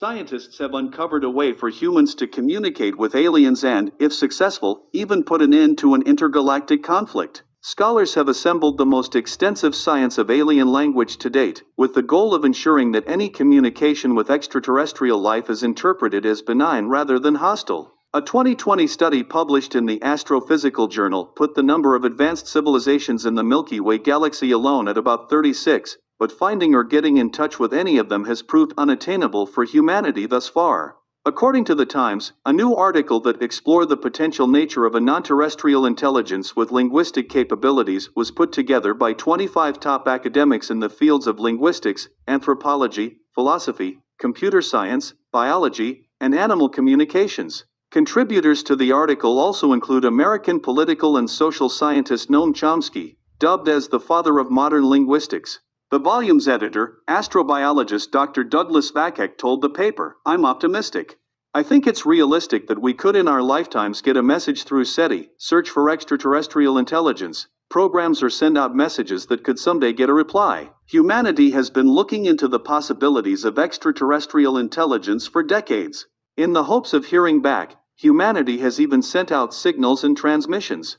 Scientists have uncovered a way for humans to communicate with aliens and, if successful, even put an end to an intergalactic conflict. Scholars have assembled the most extensive science of alien language to date, with the goal of ensuring that any communication with extraterrestrial life is interpreted as benign rather than hostile. A 2020 study published in the Astrophysical Journal put the number of advanced civilizations in the Milky Way galaxy alone at about 36, but finding or getting in touch with any of them has proved unattainable for humanity thus far. According to The Times, a new article that explored the potential nature of a non-terrestrial intelligence with linguistic capabilities was put together by 25 top academics in the fields of linguistics, anthropology, philosophy, computer science, biology, and animal communications. Contributors to the article also include American political and social scientist Noam Chomsky, dubbed as the father of modern linguistics. The volume's editor, astrobiologist Dr. Douglas Vackek, told the paper, "I'm optimistic. I think it's realistic that we could in our lifetimes get a message through SETI, search for extraterrestrial intelligence, programs or send out messages that could someday get a reply." Humanity has been looking into the possibilities of extraterrestrial intelligence for decades. In the hopes of hearing back, humanity has even sent out signals and transmissions.